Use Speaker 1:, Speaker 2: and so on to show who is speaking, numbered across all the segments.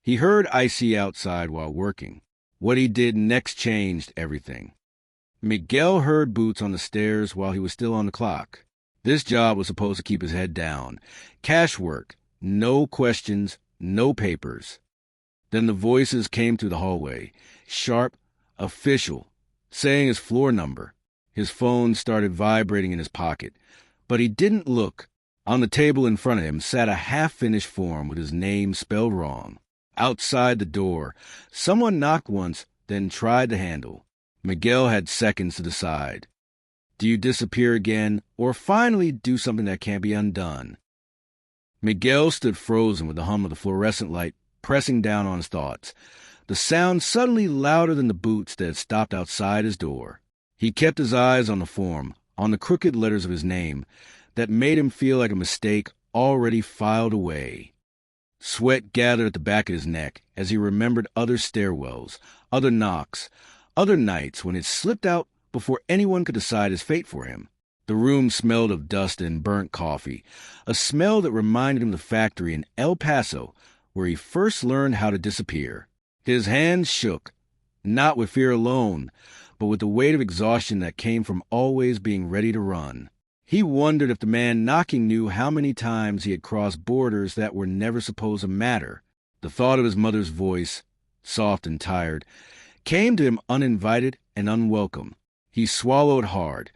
Speaker 1: He heard icy outside while working. What he did next changed everything. Miguel heard boots on the stairs while he was still on the clock. This job was supposed to keep his head down. Cash work. No questions, no papers. Then the voices came through the hallway. Sharp, official, saying his floor number. His phone started vibrating in his pocket. But he didn't look. On the table in front of him sat a half-finished form with his name spelled wrong. Outside the door, someone knocked once, then tried the handle. Miguel had seconds to decide. Do you disappear again, or finally do something that can't be undone? Miguel stood frozen with the hum of the fluorescent light pressing down on his thoughts, the sound suddenly louder than the boots that had stopped outside his door. He kept his eyes on the form, on the crooked letters of his name, that made him feel like a mistake already filed away. Sweat gathered at the back of his neck as he remembered other stairwells, other knocks, other nights when it slipped out before anyone could decide his fate for him. The room smelled of dust and burnt coffee, a smell that reminded him of the factory in El Paso where he first learned how to disappear. His hands shook, not with fear alone, but with the weight of exhaustion that came from always being ready to run. He wondered if the man knocking knew how many times he had crossed borders that were never supposed to matter. The thought of his mother's voice, soft and tired, came to him uninvited and unwelcome. He swallowed hard,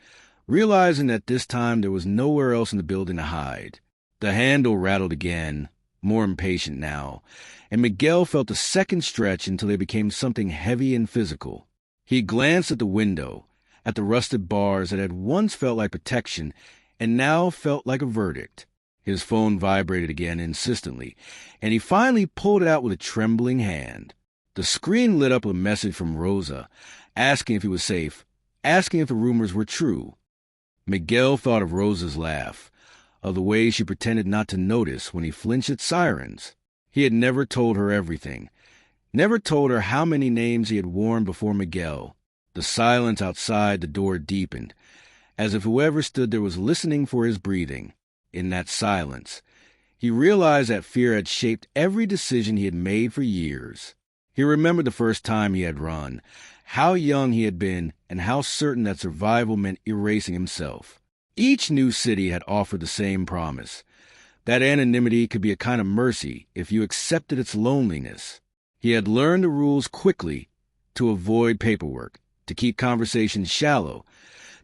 Speaker 1: realizing that this time there was nowhere else in the building to hide. The handle rattled again, more impatient now, and Miguel felt a second stretch until they became something heavy and physical. He glanced at the window, at the rusted bars that had once felt like protection and now felt like a verdict. His phone vibrated again insistently, and he finally pulled it out with a trembling hand. The screen lit up with a message from Rosa, asking if he was safe, asking if the rumors were true. Miguel thought of Rosa's laugh, of the way she pretended not to notice when he flinched at sirens. He had never told her everything, never told her how many names he had worn before Miguel. The silence outside the door deepened, as if whoever stood there was listening for his breathing. In that silence, he realized that fear had shaped every decision he had made for years. He remembered the first time he had run, how young he had been, and how certain that survival meant erasing himself. Each new city had offered the same promise, that anonymity could be a kind of mercy if you accepted its loneliness. He had learned the rules quickly, to avoid paperwork, to keep conversations shallow,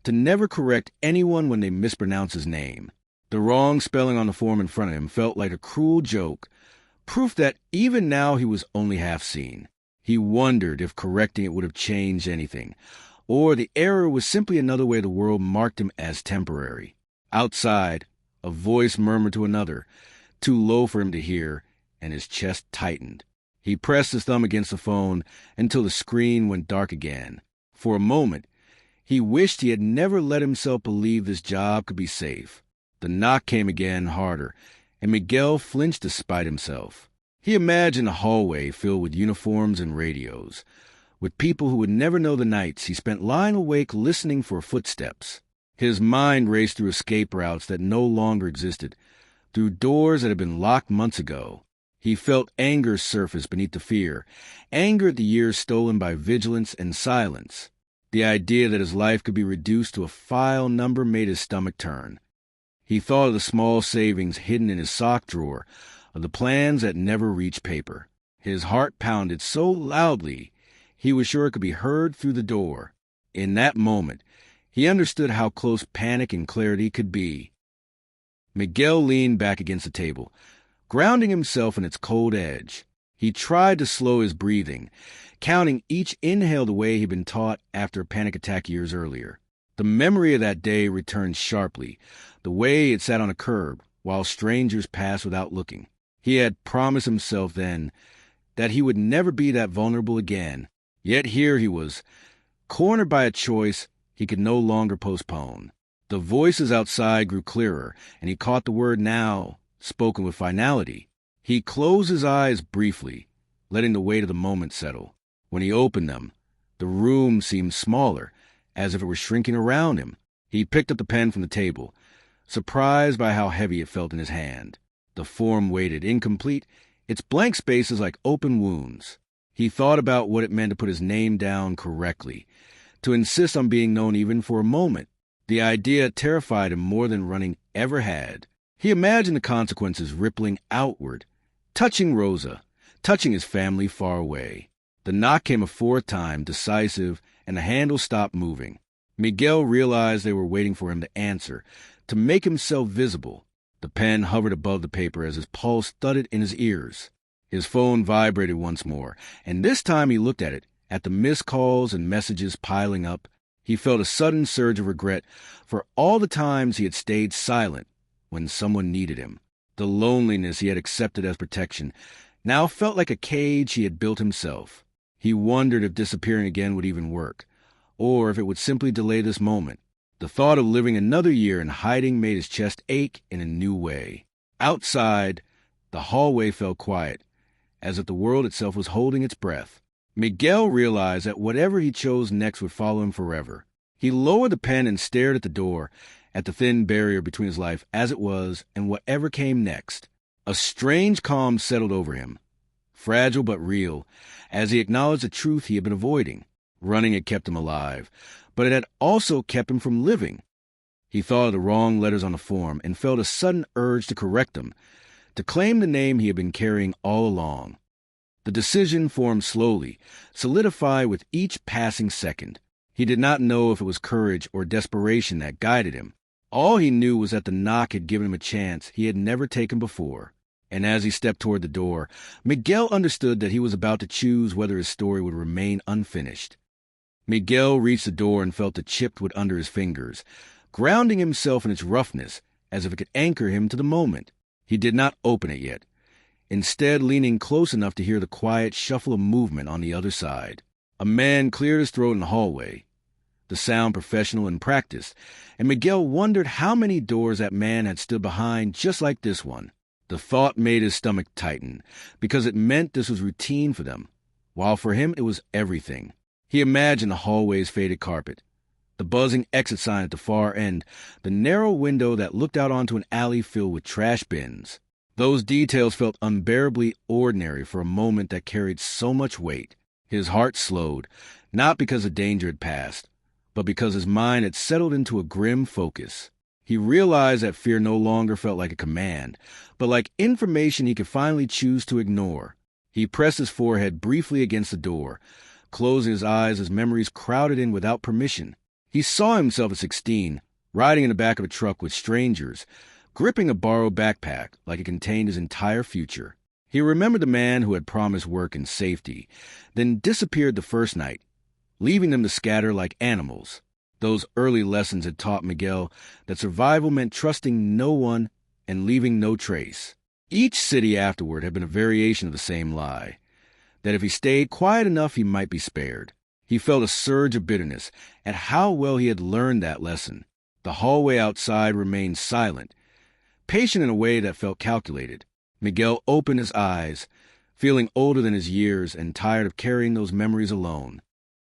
Speaker 1: to never correct anyone when they mispronounced his name. The wrong spelling on the form in front of him felt like a cruel joke, proof that even now he was only half seen. He wondered if correcting it would have changed anything, or the error was simply another way the world marked him as temporary. Outside, a voice murmured to another, too low for him to hear, and his chest tightened. He pressed his thumb against the phone until the screen went dark again. For a moment, he wished he had never let himself believe this job could be safe. The knock came again, harder, and Miguel flinched despite himself. He imagined a hallway filled with uniforms and radios, with people who would never know the nights he spent lying awake listening for footsteps. His mind raced through escape routes that no longer existed, through doors that had been locked months ago. He felt anger surface beneath the fear, anger at the years stolen by vigilance and silence. The idea that his life could be reduced to a file number made his stomach turn. He thought of the small savings hidden in his sock drawer, of the plans that never reached paper. His heart pounded so loudly he was sure it could be heard through the door. In that moment, he understood how close panic and clarity could be. Miguel leaned back against the table, grounding himself in its cold edge. He tried to slow his breathing, counting each inhale the way he'd been taught after a panic attack years earlier. The memory of that day returned sharply, the way it sat on a curb while strangers passed without looking. He had promised himself then that he would never be that vulnerable again. Yet here he was, cornered by a choice he could no longer postpone. The voices outside grew clearer, and he caught the word now, spoken with finality. He closed his eyes briefly, letting the weight of the moment settle. When he opened them, the room seemed smaller, as if it were shrinking around him. He picked up the pen from the table, surprised by how heavy it felt in his hand. The form waited, incomplete, Its blank spaces like open wounds. He thought about what it meant to put his name down correctly, to insist on being known even for a moment. The idea terrified him more than running ever had. He imagined the consequences rippling outward, touching Rosa, touching his family far away. The knock came a fourth time, decisive, and the handle stopped moving. Miguel realized they were waiting for him to answer, to make himself visible. The pen hovered above the paper as his pulse thudded in his ears. His phone vibrated once more, and this time he looked at it, at the missed calls and messages piling up. He felt a sudden surge of regret for all the times he had stayed silent when someone needed him. The loneliness he had accepted as protection now felt like a cage he had built himself. He wondered if disappearing again would even work, or if it would simply delay this moment. The thought of living another year in hiding made his chest ache in a new way. Outside, the hallway felt quiet, as if the world itself was holding its breath. Miguel realized that whatever he chose next would follow him forever. He lowered the pen and stared at the door, at the thin barrier between his life as it was and whatever came next. A strange calm settled over him, fragile but real, as he acknowledged the truth he had been avoiding. Running had kept him alive, but it had also kept him from living. He thought of the wrong letters on the form and felt a sudden urge to correct them, to claim the name he had been carrying all along. The decision formed slowly, solidified with each passing second. He did not know if it was courage or desperation that guided him. All he knew was that the knock had given him a chance he had never taken before. And as he stepped toward the door, Miguel understood that he was about to choose whether his story would remain unfinished. Miguel reached the door and felt the chipped wood under his fingers, grounding himself in its roughness as if it could anchor him to the moment. He did not open it yet, instead leaning close enough to hear the quiet shuffle of movement on the other side. A man cleared his throat in the hallway, the sound professional and practiced, and Miguel wondered how many doors that man had stood behind just like this one. The thought made his stomach tighten, because it meant this was routine for them, while for him it was everything. He imagined the hallway's faded carpet, the buzzing exit sign at the far end, the narrow window that looked out onto an alley filled with trash bins. Those details felt unbearably ordinary for a moment that carried so much weight. His heart slowed, not because the danger had passed, but because his mind had settled into a grim focus. He realized that fear no longer felt like a command, but like information he could finally choose to ignore. He pressed his forehead briefly against the door, closing his eyes as memories crowded in without permission. He saw himself at 16, riding in the back of a truck with strangers, gripping a borrowed backpack like it contained his entire future. He remembered the man who had promised work and safety, then disappeared the first night, leaving them to scatter like animals. Those early lessons had taught Miguel that survival meant trusting no one and leaving no trace. Each city afterward had been a variation of the same lie, that if he stayed quiet enough he might be spared. He felt a surge of bitterness at how well he had learned that lesson. The hallway outside remained silent, patient in a way that felt calculated. Miguel opened his eyes, feeling older than his years and tired of carrying those memories alone.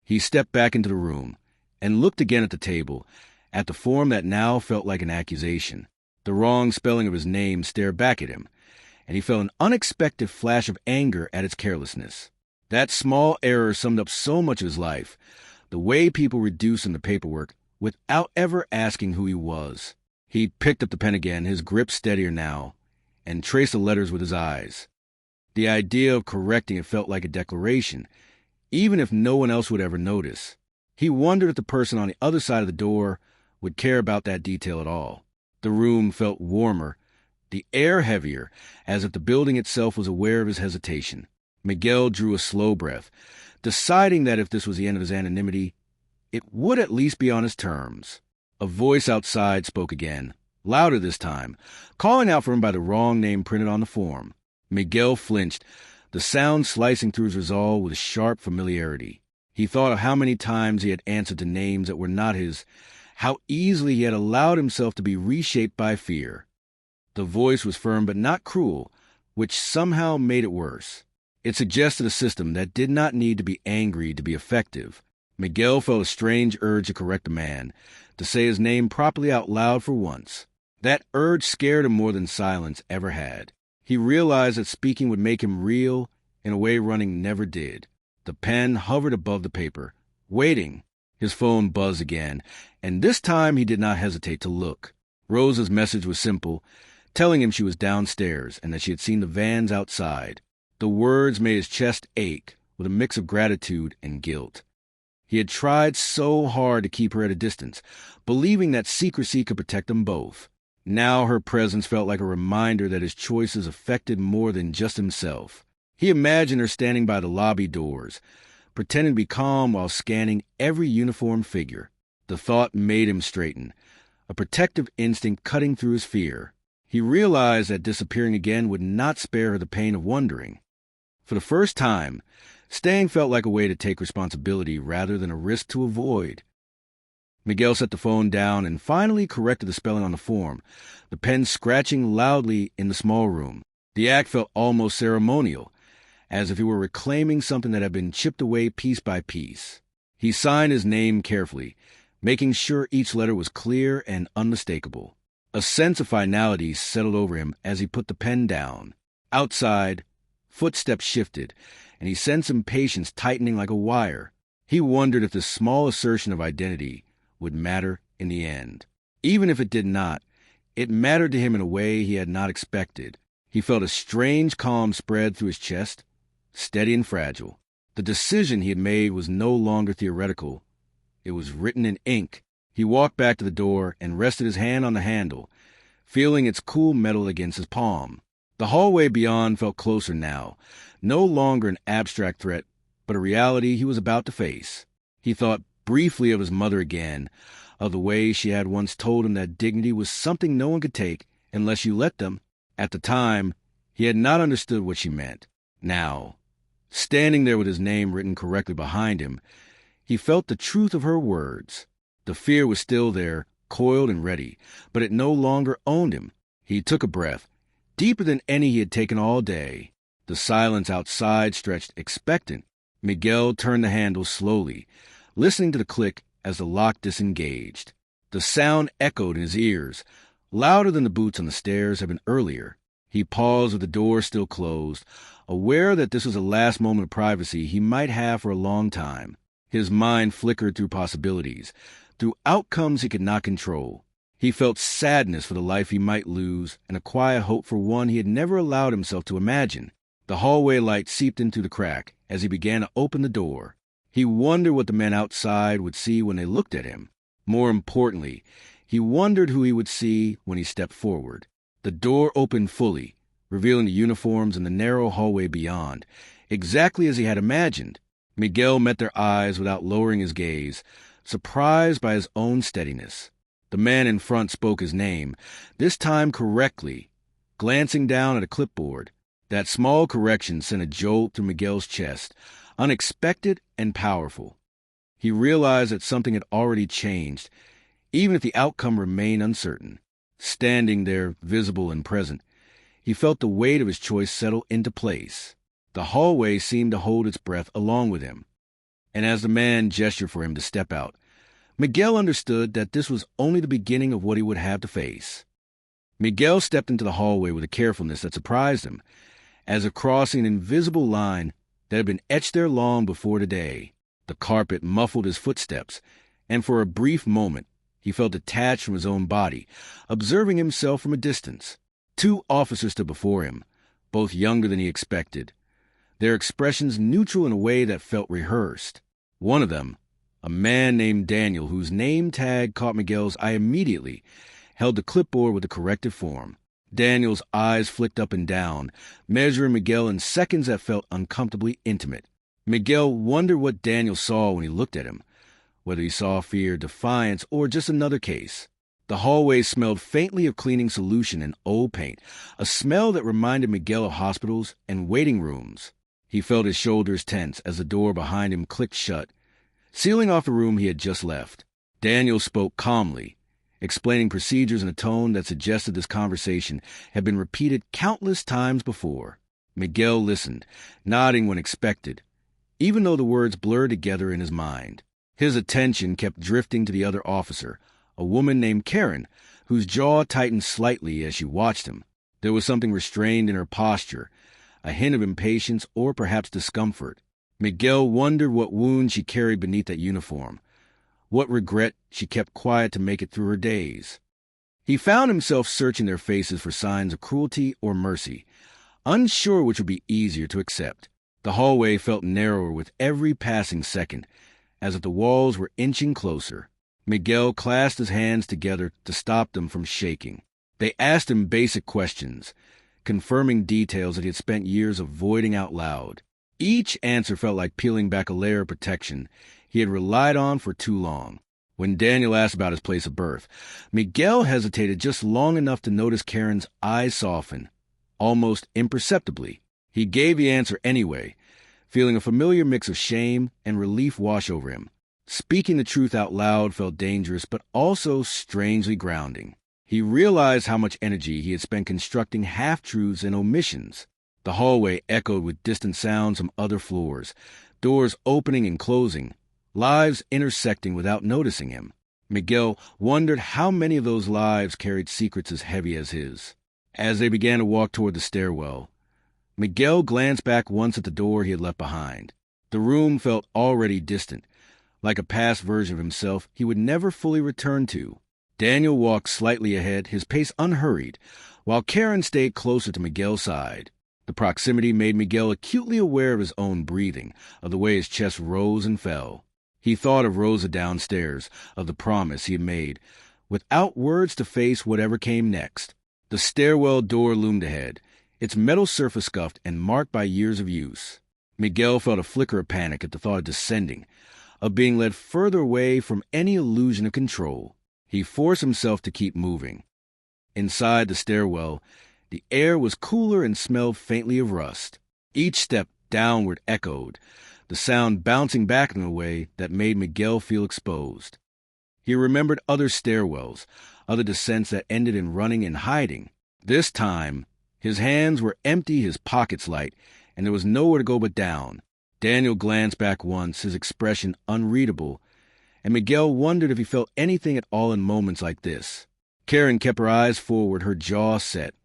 Speaker 1: He stepped back into the room and looked again at the table, at the form that now felt like an accusation. The wrong spelling of his name stared back at him, and he felt an unexpected flash of anger at its carelessness. That small error summed up so much of his life, the way people reduced him to paperwork without ever asking who he was. He picked up the pen again, his grip steadier now, and traced the letters with his eyes. The idea of correcting it felt like a declaration, even if no one else would ever notice. He wondered if the person on the other side of the door would care about that detail at all. The room felt warmer, the air heavier, as if the building itself was aware of his hesitation. Miguel drew a slow breath, deciding that if this was the end of his anonymity, it would at least be on his terms. A voice outside spoke again, louder this time, calling out for him by the wrong name printed on the form. Miguel flinched, the sound slicing through his resolve with sharp familiarity. He thought of how many times he had answered to names that were not his, how easily he had allowed himself to be reshaped by fear. The voice was firm but not cruel, which somehow made it worse. It suggested a system that did not need to be angry to be effective. Miguel felt a strange urge to correct the man, to say his name properly out loud for once. That urge scared him more than silence ever had. He realized that speaking would make him real in a way running never did. The pen hovered above the paper, waiting. His phone buzzed again, and this time he did not hesitate to look. Rosa's message was simple, telling him she was downstairs and that she had seen the vans outside. The words made his chest ache with a mix of gratitude and guilt. He had tried so hard to keep her at a distance, believing that secrecy could protect them both. Now her presence felt like a reminder that his choices affected more than just himself. He imagined her standing by the lobby doors, pretending to be calm while scanning every uniformed figure. The thought made him straighten, a protective instinct cutting through his fear. He realized that disappearing again would not spare her the pain of wondering. For the first time, staying felt like a way to take responsibility rather than a risk to avoid. Miguel set the phone down and finally corrected the spelling on the form, the pen scratching loudly in the small room. The act felt almost ceremonial, as if he were reclaiming something that had been chipped away piece by piece. He signed his name carefully, making sure each letter was clear and unmistakable. A sense of finality settled over him as he put the pen down. Outside, footsteps shifted, and he sensed impatience tightening like a wire. He wondered if this small assertion of identity would matter in the end. Even if it did not, it mattered to him in a way he had not expected. He felt a strange calm spread through his chest, steady and fragile. The decision he had made was no longer theoretical. It was written in ink. He walked back to the door and rested his hand on the handle, feeling its cool metal against his palm. The hallway beyond felt closer now, no longer an abstract threat, but a reality he was about to face. He thought briefly of his mother again, of the way she had once told him that dignity was something no one could take unless you let them. At the time, he had not understood what she meant. Now, standing there with his name written correctly behind him, he felt the truth of her words. The fear was still there, coiled and ready, but it no longer owned him. He took a breath, deeper than any he had taken all day. The silence outside stretched expectant. Miguel turned the handle slowly, listening to the click as the lock disengaged. The sound echoed in his ears, louder than the boots on the stairs had been earlier. He paused with the door still closed, aware that this was the last moment of privacy he might have for a long time. His mind flickered through possibilities, through outcomes he could not control. He felt sadness for the life he might lose and a quiet hope for one he had never allowed himself to imagine. The hallway light seeped in through the crack as he began to open the door. He wondered what the men outside would see when they looked at him. More importantly, he wondered who he would see when he stepped forward. The door opened fully, revealing the uniforms and the narrow hallway beyond, exactly as he had imagined. Miguel met their eyes without lowering his gaze, surprised by his own steadiness. The man in front spoke his name, this time correctly, glancing down at a clipboard. That small correction sent a jolt through Miguel's chest, unexpected and powerful. He realized that something had already changed, even if the outcome remained uncertain. Standing there, visible and present, he felt the weight of his choice settle into place. The hallway seemed to hold its breath along with him. And as the man gestured for him to step out, Miguel understood that this was only the beginning of what he would have to face. Miguel stepped into the hallway with a carefulness that surprised him, as if crossing an invisible line that had been etched there long before the day. The carpet muffled his footsteps, and for a brief moment he felt detached from his own body, observing himself from a distance. 2 officers stood before him, both younger than he expected, their expressions neutral in a way that felt rehearsed. One of them, a man named Daniel, whose name tag caught Miguel's eye immediately, held the clipboard with the corrected form. Daniel's eyes flicked up and down, measuring Miguel in seconds that felt uncomfortably intimate. Miguel wondered what Daniel saw when he looked at him, whether he saw fear, defiance, or just another case. The hallway smelled faintly of cleaning solution and old paint, a smell that reminded Miguel of hospitals and waiting rooms. He felt his shoulders tense as the door behind him clicked shut, sealing off the room he had just left. Daniel spoke calmly, explaining procedures in a tone that suggested this conversation had been repeated countless times before. Miguel listened, nodding when expected, even though the words blurred together in his mind. His attention kept drifting to the other officer, a woman named Karen, whose jaw tightened slightly as she watched him. There was something restrained in her posture, a hint of impatience or perhaps discomfort. Miguel wondered what wound she carried beneath that uniform, what regret she kept quiet to make it through her days. He found himself searching their faces for signs of cruelty or mercy, unsure which would be easier to accept. The hallway felt narrower with every passing second, as if the walls were inching closer. Miguel clasped his hands together to stop them from shaking. They asked him basic questions, confirming details that he had spent years avoiding out loud. Each answer felt like peeling back a layer of protection he had relied on for too long. When Daniel asked about his place of birth, Miguel hesitated just long enough to notice Karen's eyes soften, almost imperceptibly. He gave the answer anyway, feeling a familiar mix of shame and relief wash over him. Speaking the truth out loud felt dangerous, but also strangely grounding. He realized how much energy he had spent constructing half-truths and omissions. The hallway echoed with distant sounds from other floors, doors opening and closing, lives intersecting without noticing him. Miguel wondered how many of those lives carried secrets as heavy as his. As they began to walk toward the stairwell, Miguel glanced back once at the door he had left behind. The room felt already distant, like a past version of himself he would never fully return to. Daniel walked slightly ahead, his pace unhurried, while Karen stayed closer to Miguel's side. The proximity made Miguel acutely aware of his own breathing, of the way his chest rose and fell. He thought of Rosa downstairs, of the promise he had made, without words to face whatever came next. The stairwell door loomed ahead, its metal surface scuffed and marked by years of use. Miguel felt a flicker of panic at the thought of descending, of being led further away from any illusion of control. He forced himself to keep moving. Inside the stairwell, the air was cooler and smelled faintly of rust. Each step downward echoed, the sound bouncing back in a way that made Miguel feel exposed. He remembered other stairwells, other descents that ended in running and hiding. This time, his hands were empty, his pockets light, and there was nowhere to go but down. Daniel glanced back once, his expression unreadable, and Miguel wondered if he felt anything at all in moments like this. Karen kept her eyes forward, her jaw set,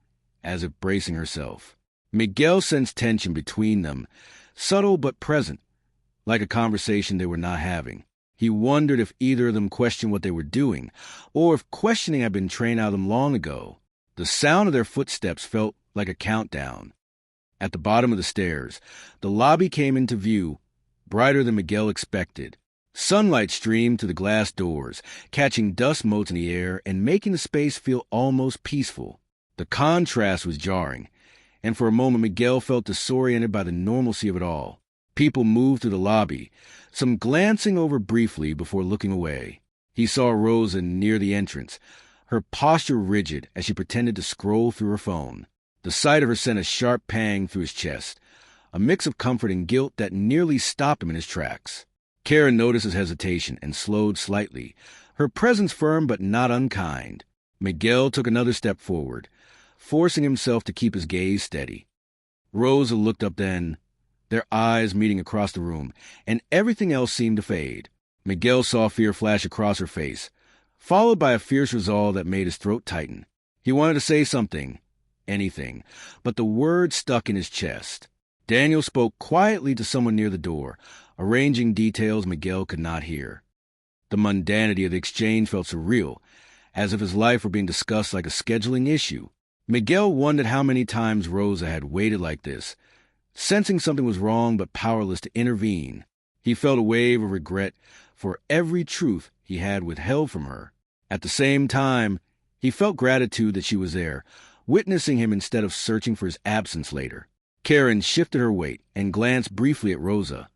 Speaker 1: as if bracing herself. Miguel sensed tension between them, subtle but present, like a conversation they were not having. He wondered if either of them questioned what they were doing, or if questioning had been trained out of them long ago. The sound of their footsteps felt like a countdown. At the bottom of the stairs, the lobby came into view, brighter than Miguel expected. Sunlight streamed through the glass doors, catching dust motes in the air and making the space feel almost peaceful. The contrast was jarring, and for a moment Miguel felt disoriented by the normalcy of it all. People moved through the lobby, some glancing over briefly before looking away. He saw Rosa near the entrance, her posture rigid as she pretended to scroll through her phone. The sight of her sent a sharp pang through his chest, a mix of comfort and guilt that nearly stopped him in his tracks. Karen noticed his hesitation and slowed slightly, her presence firm but not unkind. Miguel took another step forward, forcing himself to keep his gaze steady. Rosa looked up then, their eyes meeting across the room, and everything else seemed to fade. Miguel saw fear flash across her face, followed by a fierce resolve that made his throat tighten. He wanted to say something, anything, but the words stuck in his chest. Daniel spoke quietly to someone near the door, arranging details Miguel could not hear. The mundanity of the exchange felt surreal, as if his life were being discussed like a scheduling issue. Miguel wondered how many times Rosa had waited like this, sensing something was wrong but powerless to intervene. He felt a wave of regret for every truth he had withheld from her. At the same time, he felt gratitude that she was there, witnessing him instead of searching for his absence later. Karen shifted her weight and glanced briefly at Rosa,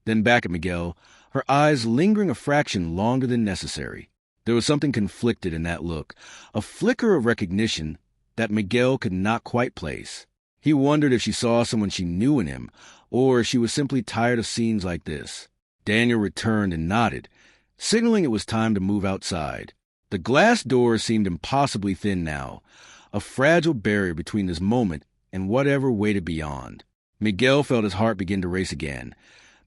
Speaker 1: then back at Miguel, her eyes lingering a fraction longer than necessary. There was something conflicted in that look, a flicker of recognition that Miguel could not quite place. He wondered if she saw someone she knew in him, or if she was simply tired of scenes like this. Daniel returned and nodded, signaling it was time to move outside. The glass door seemed impossibly thin now, a fragile barrier between this moment and whatever waited beyond. Miguel felt his heart begin to race again,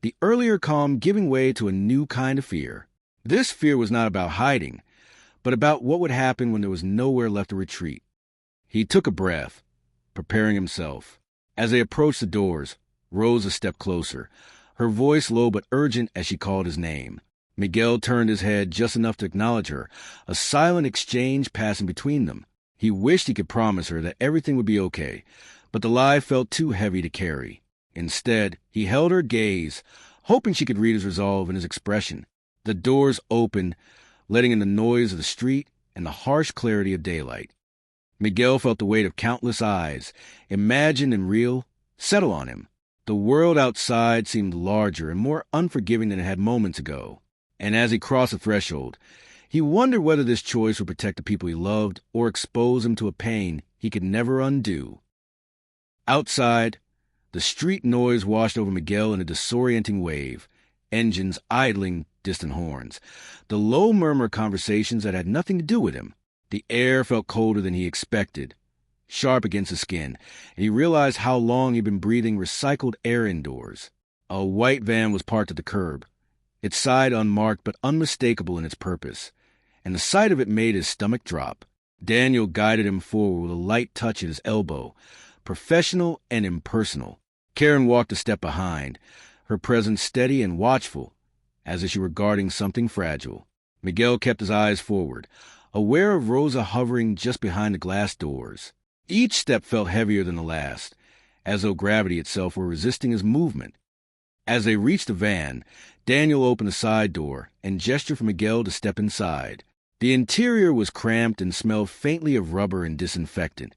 Speaker 1: the earlier calm giving way to a new kind of fear. This fear was not about hiding, but about what would happen when there was nowhere left to retreat. He took a breath, preparing himself. As they approached the doors, Rosa stepped closer, her voice low but urgent as she called his name. Miguel turned his head just enough to acknowledge her, a silent exchange passing between them. He wished he could promise her that everything would be okay, but the lie felt too heavy to carry. Instead, he held her gaze, hoping she could read his resolve in his expression. The doors opened, letting in the noise of the street and the harsh clarity of daylight. Miguel felt the weight of countless eyes, imagined and real, settle on him. The world outside seemed larger and more unforgiving than it had moments ago. And as he crossed the threshold, he wondered whether this choice would protect the people he loved or expose him to a pain he could never undo. Outside, the street noise washed over Miguel in a disorienting wave, engines idling distant horns, the low murmur of conversations that had nothing to do with him. The air felt colder than he expected, sharp against his skin, and he realized how long he'd been breathing recycled air indoors. A white van was parked at the curb, its side unmarked but unmistakable in its purpose, and the sight of it made his stomach drop. Daniel guided him forward with a light touch at his elbow, professional and impersonal. Karen walked a step behind, her presence steady and watchful, as if she were guarding something fragile. Miguel kept his eyes forward, aware of Rosa hovering just behind the glass doors. Each step felt heavier than the last, as though gravity itself were resisting his movement. As they reached the van, Daniel opened the side door and gestured for Miguel to step inside. The interior was cramped and smelled faintly of rubber and disinfectant,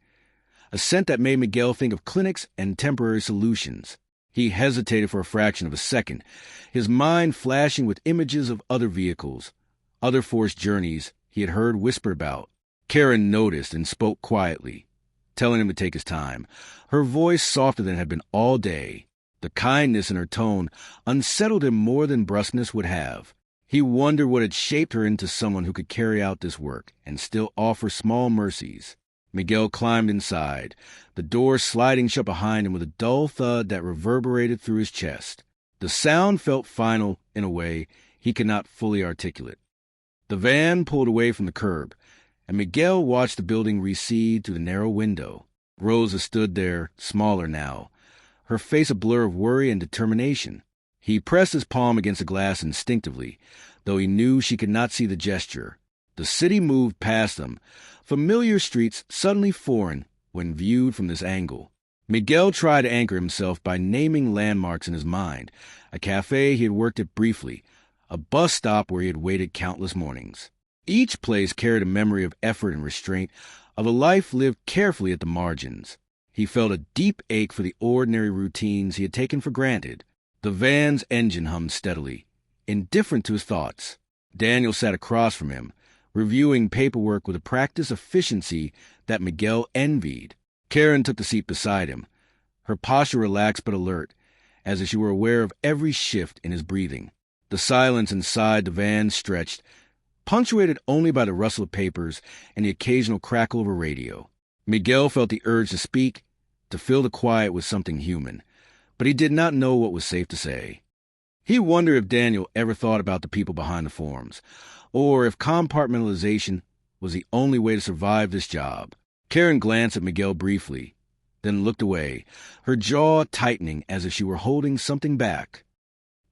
Speaker 1: a scent that made Miguel think of clinics and temporary solutions. He hesitated for a fraction of a second, his mind flashing with images of other vehicles, other forced journeys he had heard whispered about. Karen noticed and spoke quietly, telling him to take his time, her voice softer than it had been all day. The kindness in her tone unsettled him more than brusqueness would have. He wondered what had shaped her into someone who could carry out this work and still offer small mercies. Miguel climbed inside, the door sliding shut behind him with a dull thud that reverberated through his chest. The sound felt final in a way he could not fully articulate. The van pulled away from the curb, and Miguel watched the building recede through the narrow window. Rosa stood there, smaller now, her face a blur of worry and determination. He pressed his palm against the glass instinctively, though he knew she could not see the gesture. The city moved past them, familiar streets suddenly foreign when viewed from this angle. Miguel tried to anchor himself by naming landmarks in his mind, a cafe he had worked at briefly, a bus stop where he had waited countless mornings. Each place carried a memory of effort and restraint, of a life lived carefully at the margins. He felt a deep ache for the ordinary routines he had taken for granted. The van's engine hummed steadily, indifferent to his thoughts. Daniel sat across from him, reviewing paperwork with a practiced efficiency that Miguel envied. Karen took the seat beside him, her posture relaxed but alert, as if she were aware of every shift in his breathing. The silence inside the van stretched, punctuated only by the rustle of papers and the occasional crackle of a radio. Miguel felt the urge to speak, to fill the quiet with something human, but he did not know what was safe to say. He wondered if Daniel ever thought about the people behind the forms, or if compartmentalization was the only way to survive this job. Karen glanced at Miguel briefly, then looked away, her jaw tightening as if she were holding something back.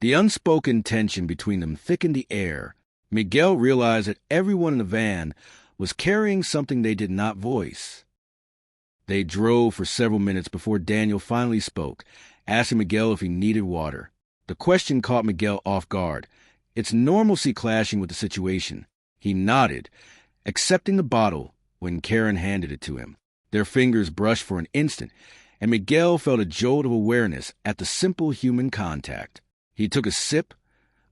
Speaker 1: The unspoken tension between them thickened the air. Miguel realized that everyone in the van was carrying something they did not voice. They drove for several minutes before Daniel finally spoke, asking Miguel if he needed water. The question caught Miguel off guard, its normalcy clashing with the situation. He nodded, accepting the bottle when Karen handed it to him. Their fingers brushed for an instant, and Miguel felt a jolt of awareness at the simple human contact. He took a sip,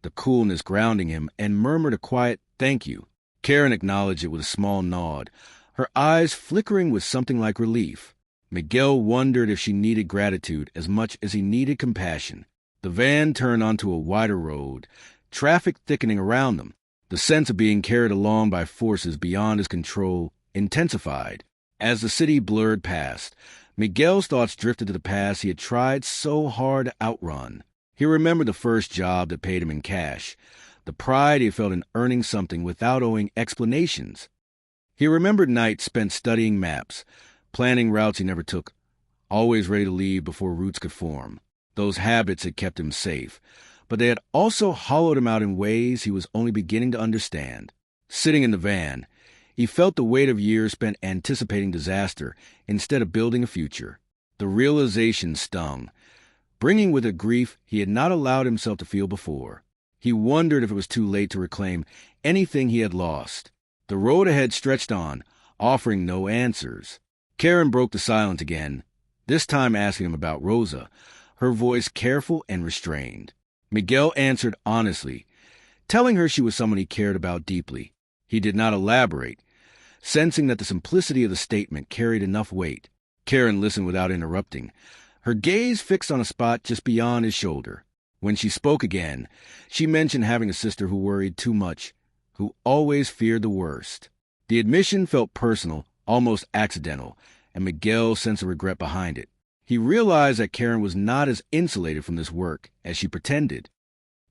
Speaker 1: the coolness grounding him, and murmured a quiet thank you. Karen acknowledged it with a small nod, her eyes flickering with something like relief. Miguel wondered if she needed gratitude as much as he needed compassion. The van turned onto a wider road, traffic thickening around them. The sense of being carried along by forces beyond his control intensified. As the city blurred past, Miguel's thoughts drifted to the past he had tried so hard to outrun. He remembered the first job that paid him in cash, the pride he felt in earning something without owing explanations. He remembered nights spent studying maps, planning routes he never took, always ready to leave before roots could form. Those habits had kept him safe, but they had also hollowed him out in ways he was only beginning to understand. Sitting in the van, he felt the weight of years spent anticipating disaster instead of building a future. The realization stung, bringing with it grief he had not allowed himself to feel before. He wondered if it was too late to reclaim anything he had lost. The road ahead stretched on, offering no answers. Karen broke the silence again, this time asking him about Rosa, her voice careful and restrained. Miguel answered honestly, telling her she was someone he cared about deeply. He did not elaborate, sensing that the simplicity of the statement carried enough weight. Karen listened without interrupting, her gaze fixed on a spot just beyond his shoulder. When she spoke again, she mentioned having a sister who worried too much, who always feared the worst. The admission felt personal, almost accidental, and Miguel sensed a regret behind it. He realized that Karen was not as insulated from this work as she pretended.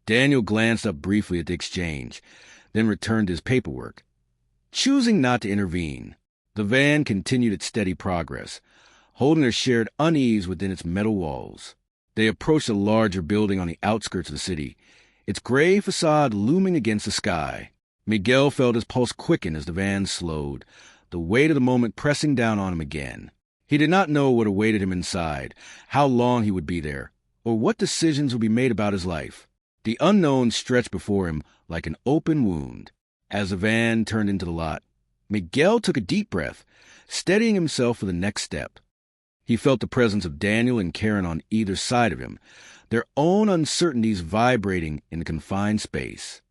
Speaker 1: Daniel glanced up briefly at the exchange, then returned to his paperwork, choosing not to intervene. The van continued its steady progress, holding their shared unease within its metal walls. They approached a larger building on the outskirts of the city, its gray facade looming against the sky. Miguel felt his pulse quicken as the van slowed, the weight of the moment pressing down on him again. He did not know what awaited him inside, how long he would be there, or what decisions would be made about his life. The unknown stretched before him like an open wound. As the van turned into the lot, Miguel took a deep breath, steadying himself for the next step. He felt the presence of Daniel and Karen on either side of him, their own uncertainties vibrating in the confined space.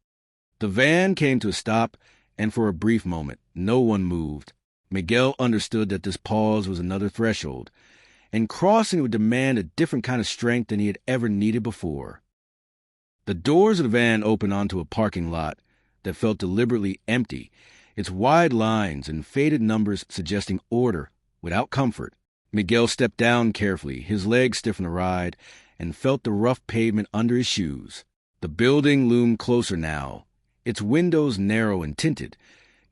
Speaker 1: The van came to a stop, and for a brief moment, no one moved. Miguel understood that this pause was another threshold, and crossing it would demand a different kind of strength than he had ever needed before. The doors of the van opened onto a parking lot that felt deliberately empty, its wide lines and faded numbers suggesting order without comfort. Miguel stepped down carefully, his legs stiff from the ride, and felt the rough pavement under his shoes. The building loomed closer now, its windows narrow and tinted,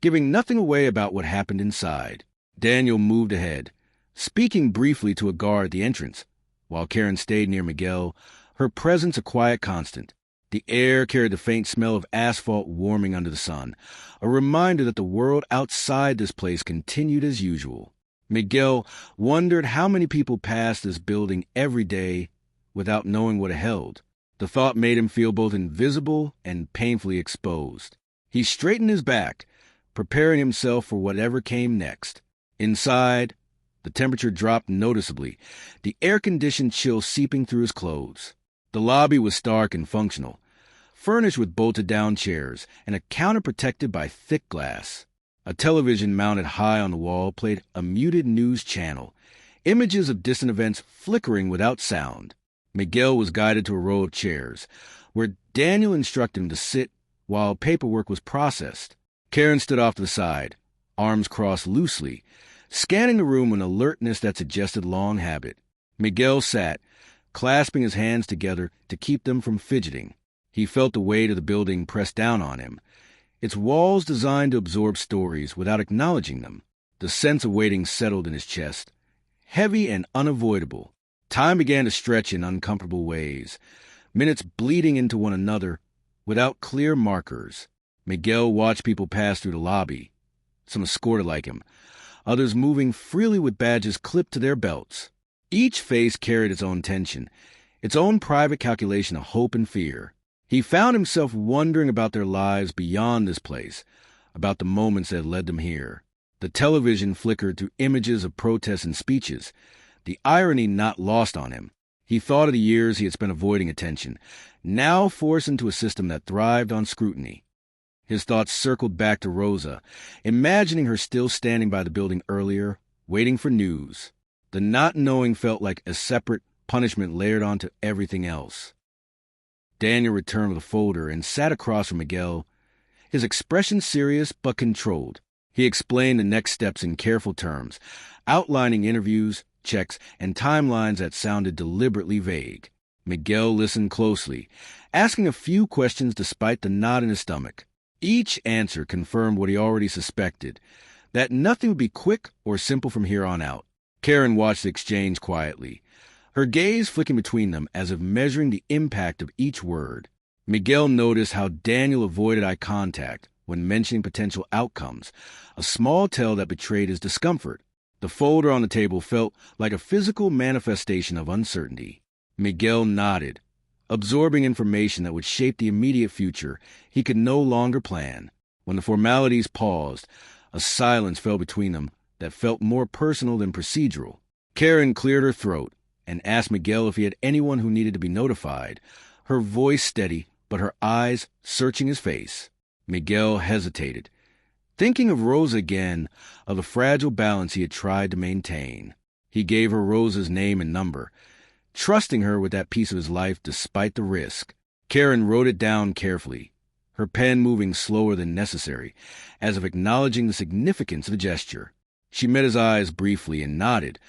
Speaker 1: giving nothing away about what happened inside. Daniel moved ahead, speaking briefly to a guard at the entrance, while Karen stayed near Miguel, her presence a quiet constant. The air carried the faint smell of asphalt warming under the sun, a reminder that the world outside this place continued as usual. Miguel wondered how many people passed this building every day without knowing what it held. The thought made him feel both invisible and painfully exposed. He straightened his back, preparing himself for whatever came next. Inside, the temperature dropped noticeably, the air-conditioned chill seeping through his clothes. The lobby was stark and functional, furnished with bolted-down chairs and a counter protected by thick glass. A television mounted high on the wall played a muted news channel, images of distant events flickering without sound. Miguel was guided to a row of chairs, where Daniel instructed him to sit while paperwork was processed. Karen stood off to the side, arms crossed loosely, scanning the room with an alertness that suggested long habit. Miguel sat, clasping his hands together to keep them from fidgeting. He felt the weight of the building press down on him, its walls designed to absorb stories without acknowledging them. The sense of waiting settled in his chest, heavy and unavoidable. Time began to stretch in uncomfortable ways, minutes bleeding into one another without clear markers. Miguel watched people pass through the lobby, some escorted like him, others moving freely with badges clipped to their belts. Each face carried its own tension, its own private calculation of hope and fear. He found himself wondering about their lives beyond this place, about the moments that led them here. The television flickered through images of protests and speeches, the irony not lost on him. He thought of the years he had spent avoiding attention, now forced into a system that thrived on scrutiny. His thoughts circled back to Rosa, imagining her still standing by the building earlier, waiting for news. The not knowing felt like a separate punishment layered onto everything else. Daniel returned with a folder and sat across from Miguel, his expression serious but controlled. He explained the next steps in careful terms, outlining interviews, checks, and timelines that sounded deliberately vague. Miguel listened closely, asking a few questions despite the knot in his stomach. Each answer confirmed what he already suspected, that nothing would be quick or simple from here on out. Karen watched the exchange quietly, her gaze flicking between them as if measuring the impact of each word. Miguel noticed how Daniel avoided eye contact when mentioning potential outcomes, a small tell that betrayed his discomfort. The folder on the table felt like a physical manifestation of uncertainty. Miguel nodded, absorbing information that would shape the immediate future he could no longer plan. When the formalities paused, a silence fell between them that felt more personal than procedural. Karen cleared her throat and asked Miguel if he had anyone who needed to be notified, her voice steady but her eyes searching his face. Miguel hesitated, thinking of Rosa again, of the fragile balance he had tried to maintain. He gave her Rosa's name and number, trusting her with that piece of his life despite the risk. Karen wrote it down carefully, her pen moving slower than necessary, as if acknowledging the significance of the gesture. She met his eyes briefly and nodded,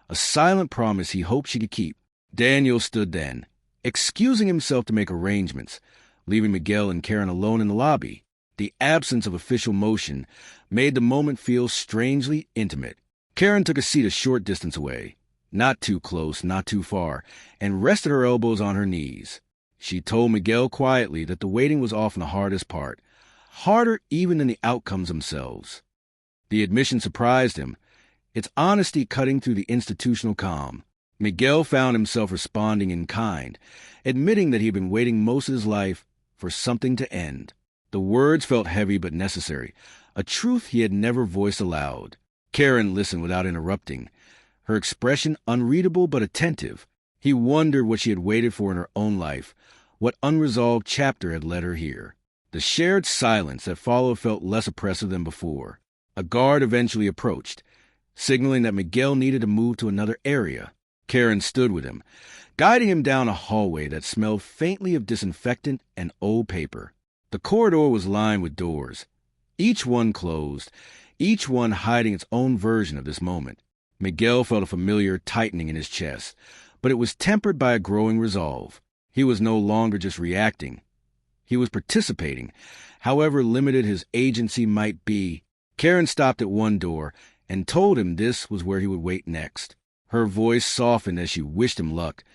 Speaker 1: a silent promise he hoped she could keep. Daniel stood then, excusing himself to make arrangements, leaving Miguel and Karen alone in the lobby. The absence of official motion made the moment feel strangely intimate. Karen took a seat a short distance away, not too close, not too far, and rested her elbows on her knees. She told Miguel quietly that the waiting was often the hardest part, harder even than the outcomes themselves. The admission surprised him, its honesty cutting through the institutional calm. Miguel found himself responding in kind, admitting that he had been waiting most of his life for something to end. The words felt heavy but necessary, a truth he had never voiced aloud. Karen listened without interrupting, her expression unreadable but attentive. He wondered what she had waited for in her own life, what unresolved chapter had led her here. The shared silence that followed felt less oppressive than before. A guard eventually approached, signaling that Miguel needed to move to another area. Karen stood with him, guiding him down a hallway that smelled faintly of disinfectant and old paper. The corridor was lined with doors, each one closed, each one hiding its own version of this moment. Miguel felt a familiar tightening in his chest, but it was tempered by a growing resolve. He was no longer just reacting. He was participating, however limited his agency might be. Karen stopped at one door and told him this was where he would wait next. Her voice softened as she wished him luck,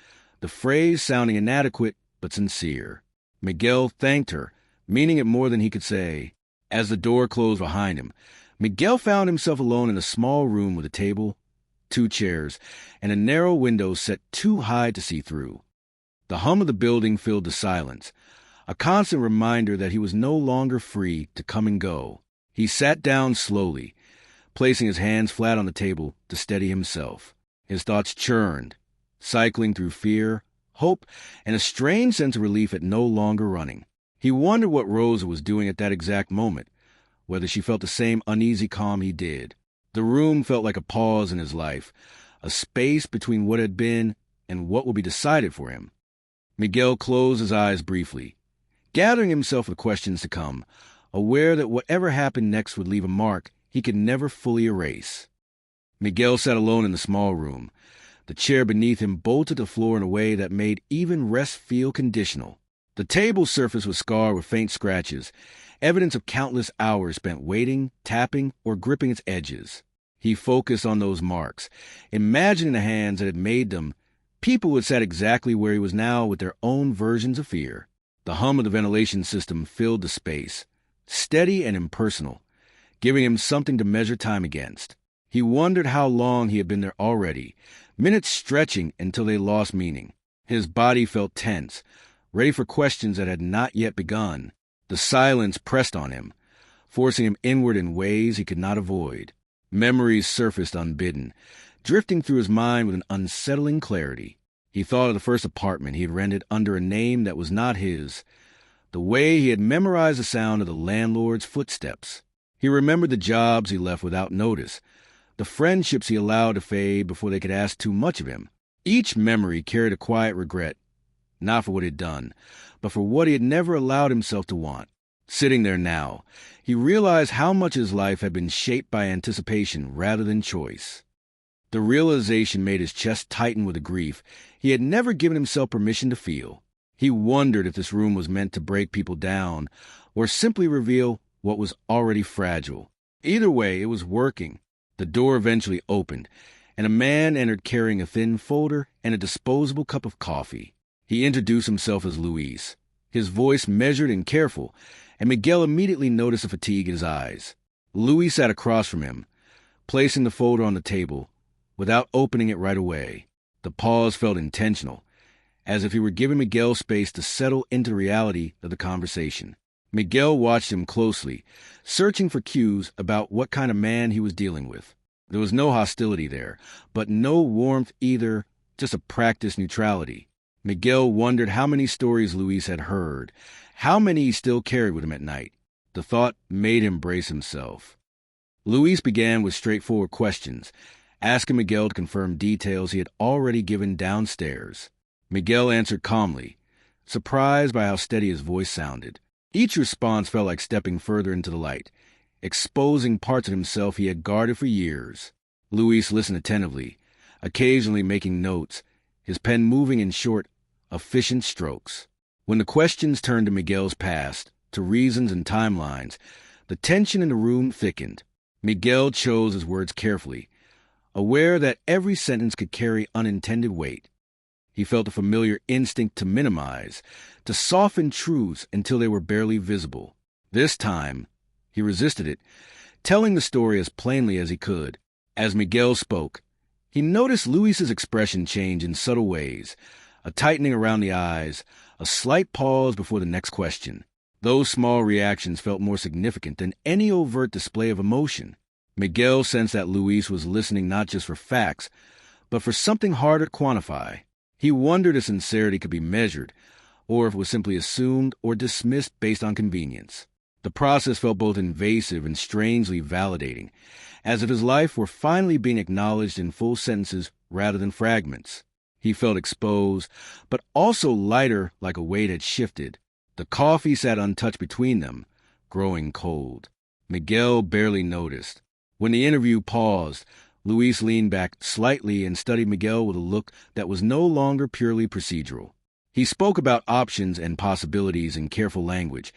Speaker 1: the phrase sounding inadequate but sincere. Miguel thanked her, meaning it more than he could say. As the door closed behind him, Miguel found himself alone in a small room with a table, 2 chairs, and a narrow window set too high to see through. The hum of the building filled the silence, a constant reminder that he was no longer free to come and go. He sat down slowly, placing his hands flat on the table to steady himself. His thoughts churned, cycling through fear, hope, and a strange sense of relief at no longer running. He wondered what Rosa was doing at that exact moment, whether she felt the same uneasy calm he did. The room felt like a pause in his life, a space between what had been and what would be decided for him. Miguel closed his eyes briefly, gathering himself for the questions to come, aware that whatever happened next would leave a mark he could never fully erase. Miguel sat alone in the small room, the chair beneath him bolted to the floor in a way that made even rest feel conditional. The table's surface was scarred with faint scratches, evidence of countless hours spent waiting, tapping, or gripping its edges. He focused on those marks, imagining the hands that had made them, people who had sat exactly where he was now with their own versions of fear. The hum of the ventilation system filled the space, steady and impersonal, giving him something to measure time against. He wondered how long he had been there already, minutes stretching until they lost meaning. His body felt tense, ready for questions that had not yet begun. The silence pressed on him, forcing him inward in ways he could not avoid. Memories surfaced unbidden, drifting through his mind with an unsettling clarity. He thought of the first apartment he had rented under a name that was not his, the way he had memorized the sound of the landlord's footsteps. He remembered the jobs he left without notice, the friendships he allowed to fade before they could ask too much of him. Each memory carried a quiet regret, not for what he had done, but for what he had never allowed himself to want. Sitting there now, he realized how much his life had been shaped by anticipation rather than choice. The realization made his chest tighten with a grief he had never given himself permission to feel. He wondered if this room was meant to break people down or simply reveal what was already fragile. Either way, it was working. The door eventually opened, and a man entered carrying a thin folder and a disposable cup of coffee. He introduced himself as Luis, his voice measured and careful, and Miguel immediately noticed the fatigue in his eyes. Luis sat across from him, placing the folder on the table, without opening it right away. The pause felt intentional, as if he were giving Miguel space to settle into the reality of the conversation. Miguel watched him closely, searching for cues about what kind of man he was dealing with. There was no hostility there, but no warmth either, just a practiced neutrality. Miguel wondered how many stories Luis had heard, how many he still carried with him at night. The thought made him brace himself. Luis began with straightforward questions, asking Miguel to confirm details he had already given downstairs. Miguel answered calmly, surprised by how steady his voice sounded. Each response felt like stepping further into the light, exposing parts of himself he had guarded for years. Luis listened attentively, occasionally making notes, his pen moving in short, efficient strokes. When the questions turned to Miguel's past, to reasons and timelines, the tension in the room thickened. Miguel chose his words carefully, aware that every sentence could carry unintended weight. He felt a familiar instinct to minimize, to soften truths until they were barely visible. This time, he resisted it, telling the story as plainly as he could. As Miguel spoke, he noticed Luis's expression change in subtle ways, a tightening around the eyes, a slight pause before the next question. Those small reactions felt more significant than any overt display of emotion. Miguel sensed that Luis was listening not just for facts, but for something harder to quantify. He wondered if sincerity could be measured, or if it was simply assumed or dismissed based on convenience. The process felt both invasive and strangely validating, as if his life were finally being acknowledged in full sentences rather than fragments. He felt exposed, but also lighter, like a weight had shifted. The coffee sat untouched between them, growing cold. Miguel barely noticed. When the interview paused, Luis leaned back slightly and studied Miguel with a look that was no longer purely procedural. He spoke about options and possibilities in careful language,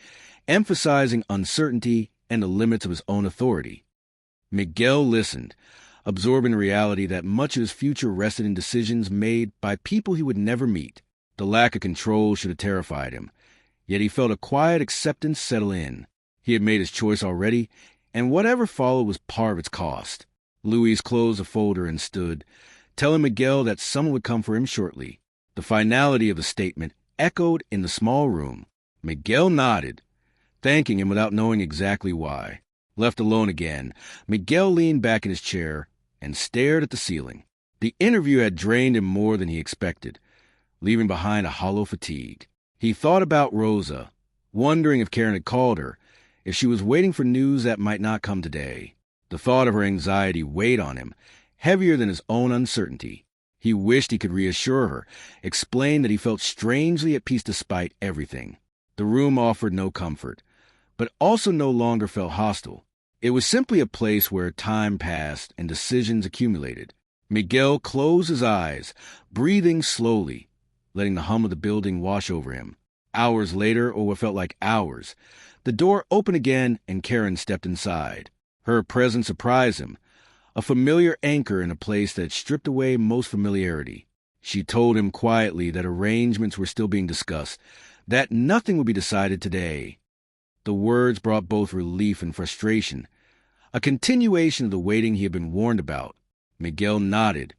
Speaker 1: emphasizing uncertainty and the limits of his own authority. Miguel listened, absorbing the reality that much of his future rested in decisions made by people he would never meet. The lack of control should have terrified him, yet he felt a quiet acceptance settle in. He had made his choice already, and whatever followed was part of its cost. Luis closed the folder and stood, telling Miguel that someone would come for him shortly. The finality of the statement echoed in the small room. Miguel nodded, thanking him without knowing exactly why. Left alone again, Miguel leaned back in his chair and stared at the ceiling. The interview had drained him more than he expected, leaving behind a hollow fatigue. He thought about Rosa, wondering if Karen had called her, if she was waiting for news that might not come today. The thought of her anxiety weighed on him, heavier than his own uncertainty. He wished he could reassure her, explain that he felt strangely at peace despite everything. The room offered no comfort, but also no longer felt hostile. It was simply a place where time passed and decisions accumulated. Miguel closed his eyes, breathing slowly, letting the hum of the building wash over him. Hours later, or what felt like hours, the door opened again and Karen stepped inside. Her presence surprised him, a familiar anchor in a place that stripped away most familiarity. She told him quietly that arrangements were still being discussed, that nothing would be decided today. The words brought both relief and frustration, a continuation of the waiting he had been warned about. Miguel nodded,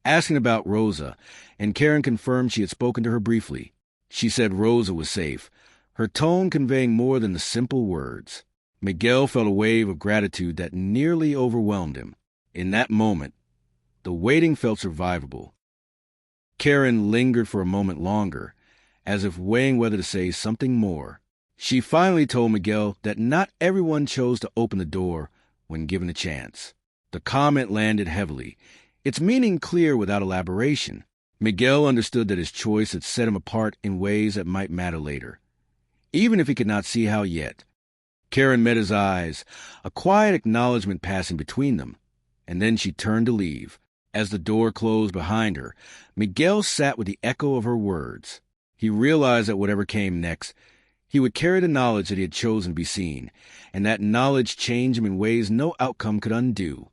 Speaker 1: asking about Rosa, and Karen confirmed she had spoken to her briefly. She said Rosa was safe, her tone conveying more than the simple words. Miguel felt a wave of gratitude that nearly overwhelmed him. In that moment, the waiting felt survivable. Karen lingered for a moment longer, as if weighing whether to say something more. She finally told Miguel that not everyone chose to open the door when given a chance. The comment landed heavily, its meaning clear without elaboration. Miguel understood that his choice had set him apart in ways that might matter later, even if he could not see how yet. Karen met his eyes, a quiet acknowledgement passing between them, and then she turned to leave. As the door closed behind her, Miguel sat with the echo of her words. He realized that whatever came next, he would carry the knowledge that he had chosen to be seen, and that knowledge changed him in ways no outcome could undo.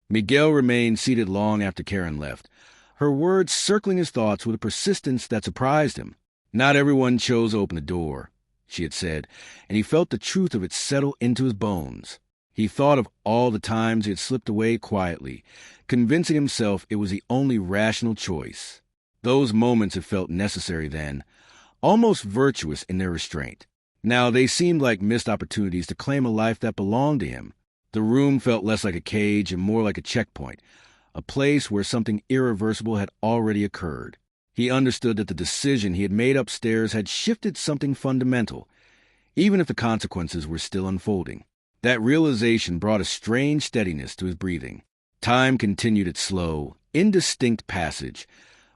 Speaker 1: Miguel remained seated long after Karen left, her words circling his thoughts with a persistence that surprised him. "Not everyone chose to open the door," she had said, and he felt the truth of it settle into his bones. He thought of all the times he had slipped away quietly, convincing himself it was the only rational choice. Those moments had felt necessary then, almost virtuous in their restraint. Now they seemed like missed opportunities to claim a life that belonged to him. The room felt less like a cage and more like a checkpoint, a place where something irreversible had already occurred. He understood that the decision he had made upstairs had shifted something fundamental, even if the consequences were still unfolding. That realization brought a strange steadiness to his breathing. Time continued its slow, indistinct passage,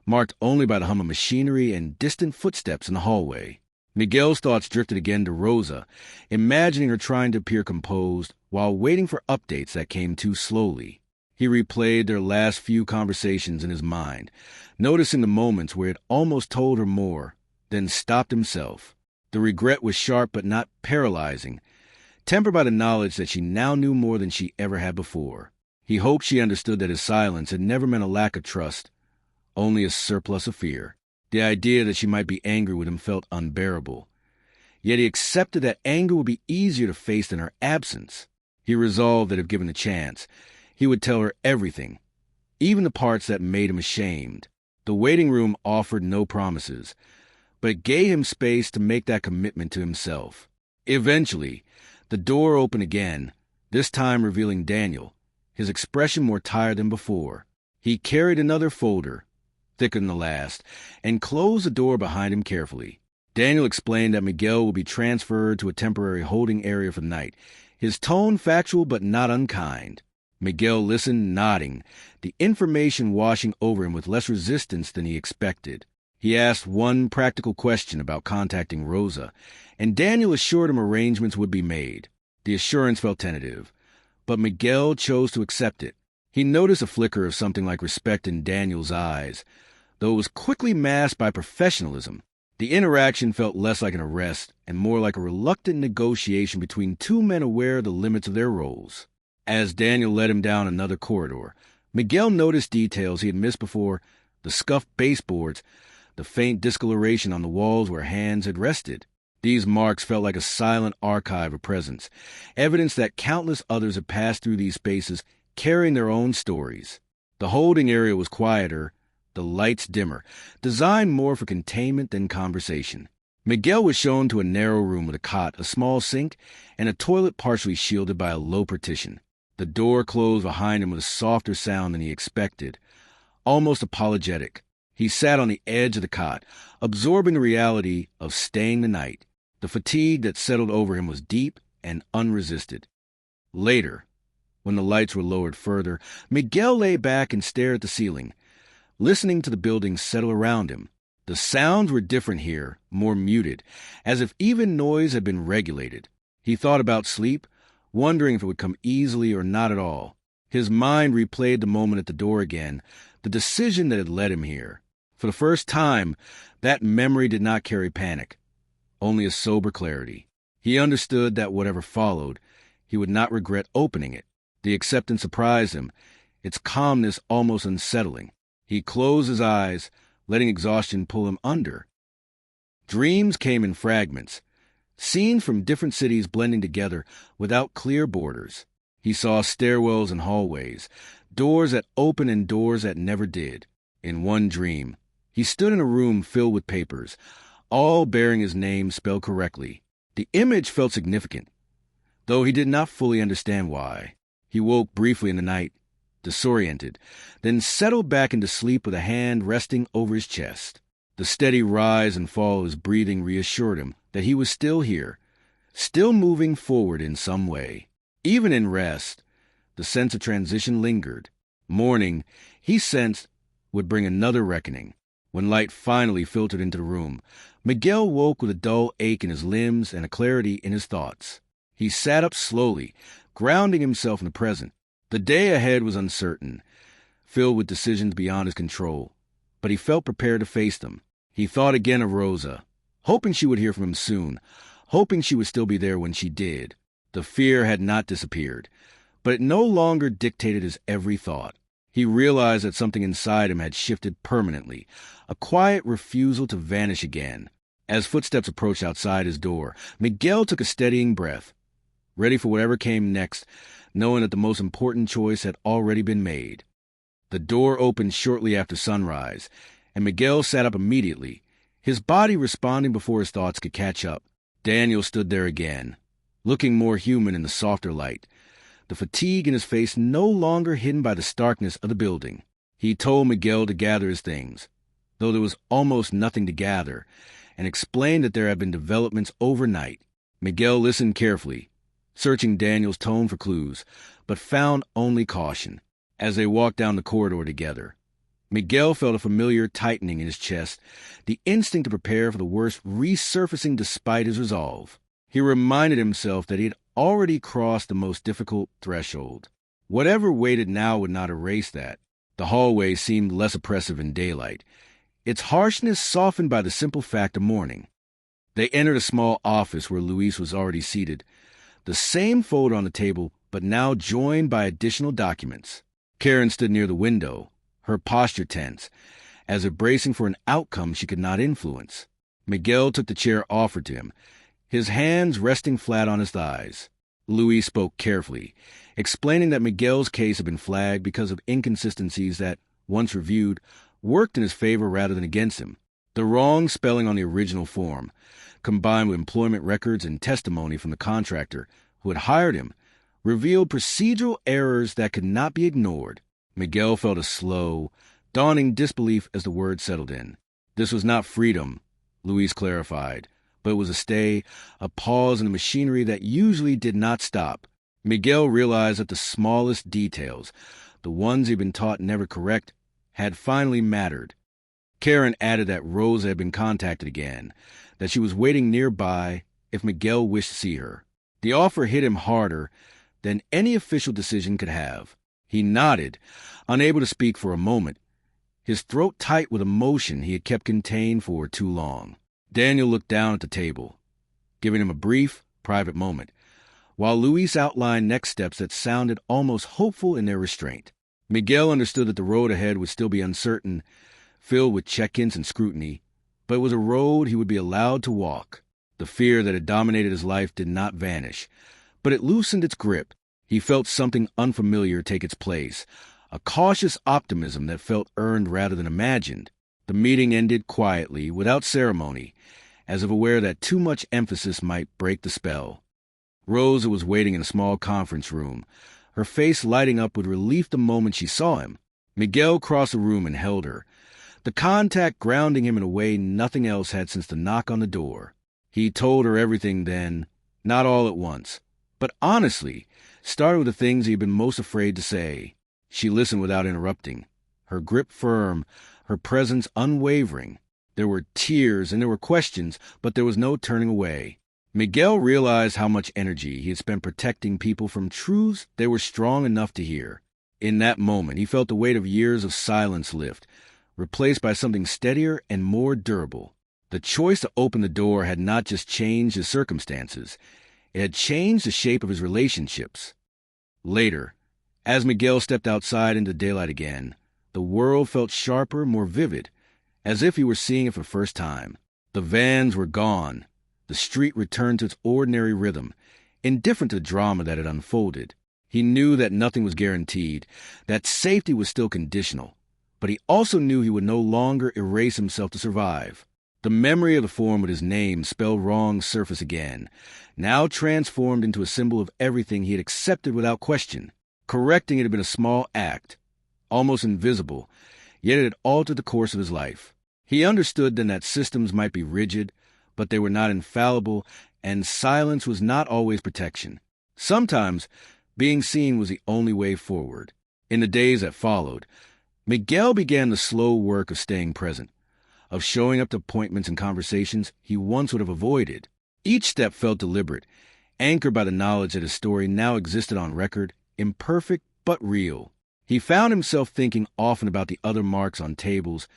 Speaker 1: marked only by the hum of machinery and distant footsteps in the hallway. Miguel's thoughts drifted again to Rosa, imagining her trying to appear composed while waiting for updates that came too slowly. He replayed their last few conversations in his mind, noticing the moments where it almost told her more, then stopped himself. The regret was sharp but not paralyzing, tempered by the knowledge that she now knew more than she ever had before. He hoped she understood that his silence had never meant a lack of trust, only a surplus of fear. The idea that she might be angry with him felt unbearable. Yet he accepted that anger would be easier to face than her absence. He resolved that if given a chance, he would tell her everything, even the parts that made him ashamed. The waiting room offered no promises, but it gave him space to make that commitment to himself. Eventually, the door opened again, this time revealing Daniel, his expression more tired than before. He carried another folder, thicker than the last, and closed the door behind him carefully. Daniel explained that Miguel would be transferred to a temporary holding area for the night, his tone factual but not unkind. Miguel listened, nodding, the information washing over him with less resistance than he expected. He asked one practical question about contacting Rosa, and Daniel assured him arrangements would be made. The assurance felt tentative, but Miguel chose to accept it. He noticed a flicker of something like respect in Daniel's eyes, though it was quickly masked by professionalism. The interaction felt less like an arrest and more like a reluctant negotiation between two men aware of the limits of their roles. As Daniel led him down another corridor, Miguel noticed details he had missed before: the scuffed baseboards, the faint discoloration on the walls where hands had rested. These marks felt like a silent archive of presence, evidence that countless others had passed through these spaces carrying their own stories. The holding area was quieter, the lights dimmer, designed more for containment than conversation. Miguel was shown to a narrow room with a cot, a small sink, and a toilet partially shielded by a low partition. The door closed behind him with a softer sound than he expected, almost apologetic. He sat on the edge of the cot, absorbing the reality of staying the night. The fatigue that settled over him was deep and unresisted. Later, when the lights were lowered further, Miguel lay back and stared at the ceiling, listening to the building settle around him. The sounds were different here, more muted, as if even noise had been regulated. He thought about sleep, wondering if it would come easily or not at all. His mind replayed the moment at the door again, the decision that had led him here. For the first time, that memory did not carry panic, only a sober clarity. He understood that whatever followed, he would not regret opening it. The acceptance surprised him, its calmness almost unsettling. He closed his eyes, letting exhaustion pull him under. Dreams came in fragments, scenes from different cities blending together without clear borders. He saw stairwells and hallways, doors that opened and doors that never did. In one dream, he stood in a room filled with papers, all bearing his name spelled correctly. The image felt significant, though he did not fully understand why. He woke briefly in the night, disoriented, then settled back into sleep with a hand resting over his chest. The steady rise and fall of his breathing reassured him that he was still here, still moving forward in some way. Even in rest, the sense of transition lingered. Morning, he sensed, would bring another reckoning. When light finally filtered into the room, Miguel woke with a dull ache in his limbs and a clarity in his thoughts. He sat up slowly, grounding himself in the present. The day ahead was uncertain, filled with decisions beyond his control, but he felt prepared to face them. He thought again of Rosa, hoping she would hear from him soon, hoping she would still be there when she did. The fear had not disappeared, but it no longer dictated his every thought. He realized that something inside him had shifted permanently, a quiet refusal to vanish again. As footsteps approached outside his door, Miguel took a steadying breath, ready for whatever came next, knowing that the most important choice had already been made. The door opened shortly after sunrise, and Miguel sat up immediately, his body responding before his thoughts could catch up. Daniel stood there again, looking more human in the softer light, the fatigue in his face no longer hidden by the starkness of the building. He told Miguel to gather his things, though there was almost nothing to gather, and explained that there had been developments overnight. Miguel listened carefully, searching Daniel's tone for clues, but found only caution. As they walked down the corridor together, Miguel felt a familiar tightening in his chest, the instinct to prepare for the worst resurfacing despite his resolve. He reminded himself that he had already crossed the most difficult threshold. Whatever waited now would not erase that. The hallway seemed less oppressive in daylight, its harshness softened by the simple fact of morning. They entered a small office where Luis was already seated, the same folder on the table, but now joined by additional documents. Karen stood near the window, her posture tense, as if bracing for an outcome she could not influence. Miguel took the chair offered to him, his hands resting flat on his thighs. Luis spoke carefully, explaining that Miguel's case had been flagged because of inconsistencies that, once reviewed, worked in his favor rather than against him. The wrong spelling on the original form, combined with employment records and testimony from the contractor who had hired him, revealed procedural errors that could not be ignored. Miguel felt a slow, dawning disbelief as the words settled in. This was not freedom, Luis clarified, but it was a stay, a pause in the machinery that usually did not stop. Miguel realized that the smallest details, the ones he'd been taught never correct, had finally mattered. Karen added that Rosa had been contacted again, that she was waiting nearby if Miguel wished to see her. The offer hit him harder than any official decision could have. He nodded, unable to speak for a moment, his throat tight with emotion he had kept contained for too long. Daniel looked down at the table, giving him a brief, private moment, while Luis outlined next steps that sounded almost hopeful in their restraint. Miguel understood that the road ahead would still be uncertain, filled with check-ins and scrutiny, but it was a road he would be allowed to walk. The fear that had dominated his life did not vanish, but it loosened its grip. He felt something unfamiliar take its place, a cautious optimism that felt earned rather than imagined. The meeting ended quietly, without ceremony, as if aware that too much emphasis might break the spell. Rosa was waiting in a small conference room, her face lighting up with relief the moment she saw him. Miguel crossed the room and held her, the contact grounding him in a way nothing else had since the knock on the door. He told her everything then, not all at once, but honestly, started with the things he had been most afraid to say. She listened without interrupting, her grip firm, her presence unwavering. There were tears and there were questions, but there was no turning away. Miguel realized how much energy he had spent protecting people from truths they were strong enough to hear. In that moment, he felt the weight of years of silence lift, replaced by something steadier and more durable. The choice to open the door had not just changed his circumstances, it had changed the shape of his relationships. Later, as Miguel stepped outside into daylight again, the world felt sharper, more vivid, as if he were seeing it for the first time. The vans were gone. The street returned to its ordinary rhythm, indifferent to the drama that had unfolded. He knew that nothing was guaranteed, that safety was still conditional, but he also knew he would no longer erase himself to survive. The memory of the form with his name spelled wrong surfaced again, now transformed into a symbol of everything he had accepted without question. Correcting it had been a small act, almost invisible, yet it had altered the course of his life. He understood then that systems might be rigid, but they were not infallible, and silence was not always protection. Sometimes, being seen was the only way forward. In the days that followed, Miguel began the slow work of staying present, of showing up to appointments and conversations he once would have avoided. Each step felt deliberate, anchored by the knowledge that his story now existed on record, imperfect but real. He found himself thinking often about the other marks on tables,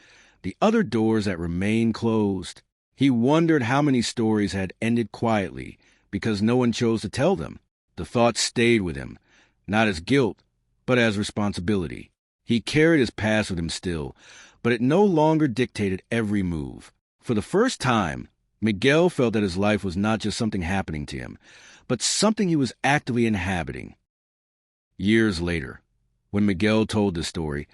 Speaker 1: the other doors that remained closed. He wondered how many stories had ended quietly because no one chose to tell them. The thought stayed with him, not as guilt, but as responsibility. He carried his past with him still, but it no longer dictated every move. For the first time, Miguel felt that his life was not just something happening to him, but something he was actively inhabiting. Years later, when Miguel told this story,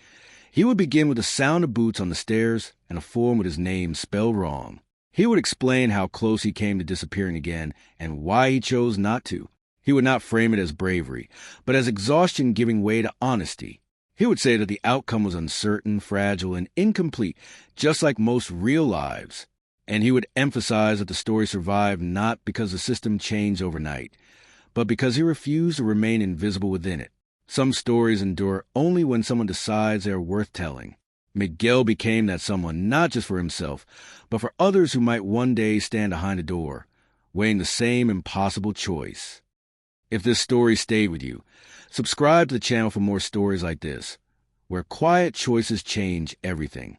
Speaker 1: he would begin with the sound of boots on the stairs and a form with his name spelled wrong. He would explain how close he came to disappearing again and why he chose not to. He would not frame it as bravery, but as exhaustion giving way to honesty. He would say that the outcome was uncertain, fragile, and incomplete, just like most real lives. And he would emphasize that the story survived not because the system changed overnight, but because he refused to remain invisible within it. Some stories endure only when someone decides they are worth telling. Miguel became that someone not just for himself, but for others who might one day stand behind a door, weighing the same impossible choice. If this story stayed with you, subscribe to the channel for more stories like this, where quiet choices change everything.